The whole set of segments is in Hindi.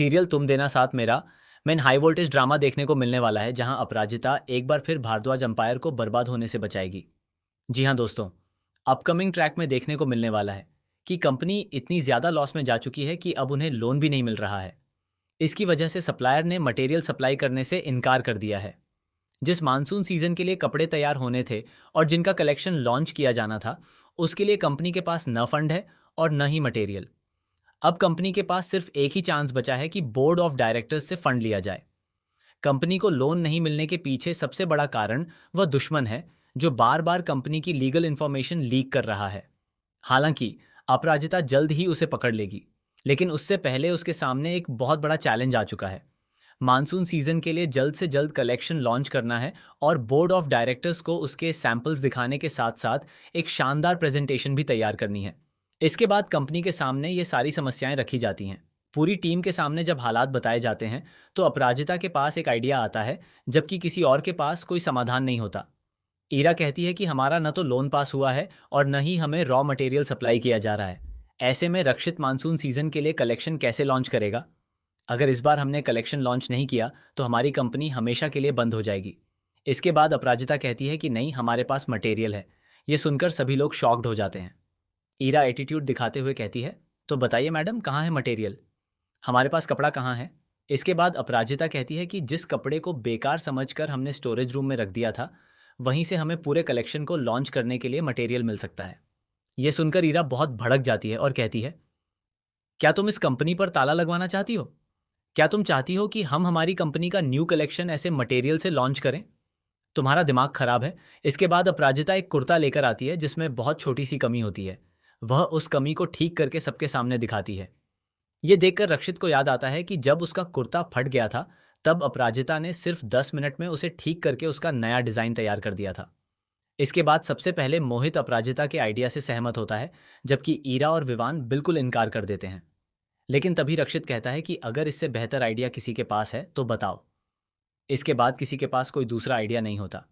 सीरियल तुम देना साथ मेरा में हाई वोल्टेज ड्रामा देखने को मिलने वाला है जहां अपराजिता एक बार फिर भारद्वाज अंपायर को बर्बाद होने से बचाएगी। जी हाँ दोस्तों, अपकमिंग ट्रैक में देखने को मिलने वाला है कि कंपनी इतनी ज़्यादा लॉस में जा चुकी है कि अब उन्हें लोन भी नहीं मिल रहा है। इसकी वजह से सप्लायर ने मटेरियल सप्लाई करने से इनकार कर दिया है। जिस मानसून सीजन के लिए कपड़े तैयार होने थे और जिनका कलेक्शन लॉन्च किया जाना था, उसके लिए कंपनी के पास न फंड है और न ही मटेरियल। अब कंपनी के पास सिर्फ एक ही चांस बचा है कि बोर्ड ऑफ डायरेक्टर्स से फंड लिया जाए। कंपनी को लोन नहीं मिलने के पीछे सबसे बड़ा कारण वह दुश्मन है जो बार बार कंपनी की लीगल इंफॉर्मेशन लीक कर रहा है। हालांकि अपराजिता जल्द ही उसे पकड़ लेगी, लेकिन उससे पहले उसके सामने एक बहुत बड़ा चैलेंज आ चुका है। मानसून सीजन के लिए जल्द से जल्द कलेक्शन लॉन्च करना है और बोर्ड ऑफ डायरेक्टर्स को उसके सैंपल्स दिखाने के साथ साथ एक शानदार प्रेजेंटेशन भी तैयार करनी है। इसके बाद कंपनी के सामने ये सारी समस्याएं रखी जाती हैं। पूरी टीम के सामने जब हालात बताए जाते हैं तो अपराजिता के पास एक आइडिया आता है, जबकि किसी और के पास कोई समाधान नहीं होता। ईरा कहती है कि हमारा न तो लोन पास हुआ है और न ही हमें रॉ मटेरियल सप्लाई किया जा रहा है। ऐसे में रक्षित मानसून सीजन के लिए कलेक्शन कैसे लॉन्च करेगा? अगर इस बार हमने कलेक्शन लॉन्च नहीं किया तो हमारी कंपनी हमेशा के लिए बंद हो जाएगी। इसके बाद अपराजिता कहती है कि नहीं, हमारे पास मटेरियल है। ये सुनकर सभी लोग शॉक्ड हो जाते हैं। ईरा एटीट्यूड दिखाते हुए कहती है, तो बताइए मैडम, कहाँ है मटेरियल? हमारे पास कपड़ा कहाँ है? इसके बाद अपराजिता कहती है कि जिस कपड़े को बेकार समझकर हमने स्टोरेज रूम में रख दिया था, वहीं से हमें पूरे कलेक्शन को लॉन्च करने के लिए मटेरियल मिल सकता है। ये सुनकर ईरा बहुत भड़क जाती है और कहती है, क्या तुम इस कंपनी पर ताला लगवाना चाहती हो? क्या तुम चाहती हो कि हम हमारी कंपनी का न्यू कलेक्शन ऐसे मटेरियल से लॉन्च करें? तुम्हारा दिमाग खराब है। इसके बाद अपराजिता एक कुर्ता लेकर आती है जिसमें बहुत छोटी सी कमी होती है। वह उस कमी को ठीक करके सबके सामने दिखाती है। ये देखकर रक्षित को याद आता है कि जब उसका कुर्ता फट गया था, तब अपराजिता ने सिर्फ 10 मिनट में उसे ठीक करके उसका नया डिजाइन तैयार कर दिया था। इसके बाद सबसे पहले मोहित अपराजिता के आइडिया से सहमत होता है, जबकि ईरा और विवान बिल्कुल इनकार कर देते हैं। लेकिन तभी रक्षित कहता है कि अगर इससे बेहतर आइडिया किसी के पास है तो बताओ। इसके बाद किसी के पास कोई दूसरा आइडिया नहीं होता।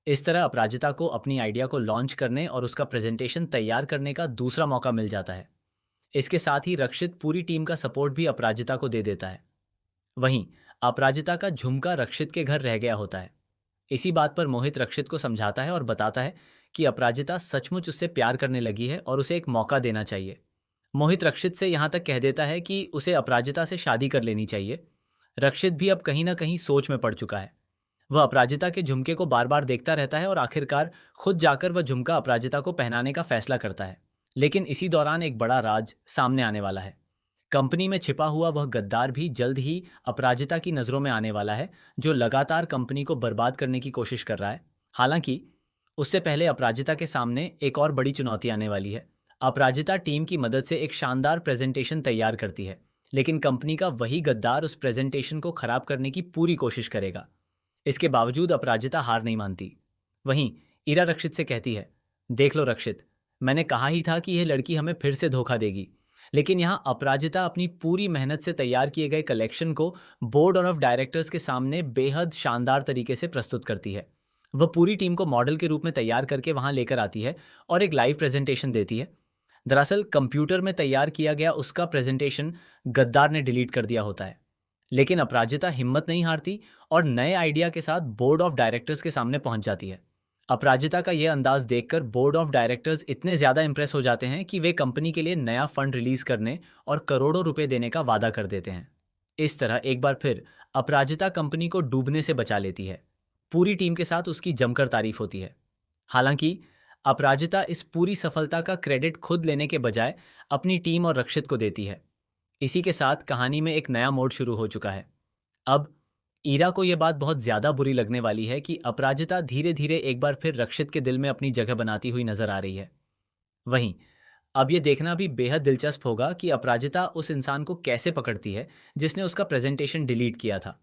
इस तरह अपराजिता को अपनी आइडिया को लॉन्च करने और उसका प्रेजेंटेशन तैयार करने का दूसरा मौका मिल जाता है। इसके साथ ही रक्षित पूरी टीम का सपोर्ट भी अपराजिता को दे देता है। वहीं अपराजिता का झुमका रक्षित के घर रह गया होता है। इसी बात पर मोहित रक्षित को समझाता है और बताता है कि अपराजिता सचमुच उससे प्यार करने लगी है और उसे एक मौका देना चाहिए। मोहित रक्षित से यहाँ तक कह देता है कि उसे अपराजिता से शादी कर लेनी चाहिए। रक्षित भी अब कहीं ना कहीं सोच में पड़ चुका है। वह अपराजिता के झुमके को बार बार देखता रहता है और आखिरकार खुद जाकर वह झुमका अपराजिता को पहनाने का फैसला करता है। लेकिन इसी दौरान एक बड़ा राज सामने आने वाला है। कंपनी में छिपा हुआ वह गद्दार भी जल्द ही अपराजिता की नज़रों में आने वाला है, जो लगातार कंपनी को बर्बाद करने की कोशिश कर रहा है। हालांकि उससे पहले अपराजिता के सामने एक और बड़ी चुनौती आने वाली है। अपराजिता टीम की मदद से एक शानदार प्रेजेंटेशन तैयार करती है, लेकिन कंपनी का वही गद्दार उस प्रेजेंटेशन को खराब करने की पूरी कोशिश करेगा। इसके बावजूद अपराजिता हार नहीं मानती। वहीं ईरा रक्षित से कहती है, देख लो रक्षित, मैंने कहा ही था कि यह लड़की हमें फिर से धोखा देगी। लेकिन यहाँ अपराजिता अपनी पूरी मेहनत से तैयार किए गए कलेक्शन को बोर्ड ऑफ डायरेक्टर्स के सामने बेहद शानदार तरीके से प्रस्तुत करती है। वह पूरी टीम को मॉडल के रूप में तैयार करके वहां लेकर आती है और एक लाइव प्रेजेंटेशन देती है। दरअसल कंप्यूटर में तैयार किया गया उसका प्रेजेंटेशन गद्दार ने डिलीट कर दिया होता है। लेकिन अपराजिता हिम्मत नहीं हारती और नए आइडिया के साथ बोर्ड ऑफ डायरेक्टर्स के सामने पहुंच जाती है। अपराजिता का यह अंदाज देखकर बोर्ड ऑफ डायरेक्टर्स इतने ज्यादा इंप्रेस हो जाते हैं कि वे कंपनी के लिए नया फंड रिलीज करने और करोड़ों रुपए देने का वादा कर देते हैं। इस तरह एक बार फिर अपराजिता कंपनी को डूबने से बचा लेती है। पूरी टीम के साथ उसकी जमकर तारीफ होती है। हालांकि अपराजिता इस पूरी सफलता का क्रेडिट खुद लेने के बजाय अपनी टीम और रक्षित को देती है। इसी के साथ कहानी में एक नया मोड़ शुरू हो चुका है। अब ईरा को यह बात बहुत ज्यादा बुरी लगने वाली है कि अपराजिता धीरे धीरे एक बार फिर रक्षित के दिल में अपनी जगह बनाती हुई नजर आ रही है। वहीं अब यह देखना भी बेहद दिलचस्प होगा कि अपराजिता उस इंसान को कैसे पकड़ती है जिसने उसका प्रेजेंटेशन डिलीट किया था।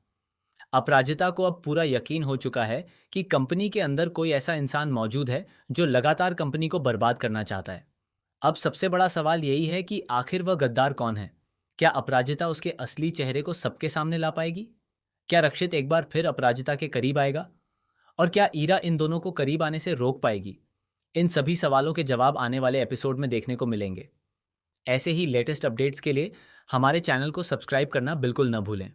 अपराजिता को अब पूरा यकीन हो चुका है कि कंपनी के अंदर कोई ऐसा इंसान मौजूद है जो लगातार कंपनी को बर्बाद करना चाहता है। अब सबसे बड़ा सवाल यही है कि आखिर वह गद्दार कौन है? क्या अपराजिता उसके असली चेहरे को सबके सामने ला पाएगी? क्या रक्षित एक बार फिर अपराजिता के करीब आएगा? और क्या ईरा इन दोनों को करीब आने से रोक पाएगी? इन सभी सवालों के जवाब आने वाले एपिसोड में देखने को मिलेंगे। ऐसे ही लेटेस्ट अपडेट्स के लिए हमारे चैनल को सब्सक्राइब करना बिल्कुल न भूलें।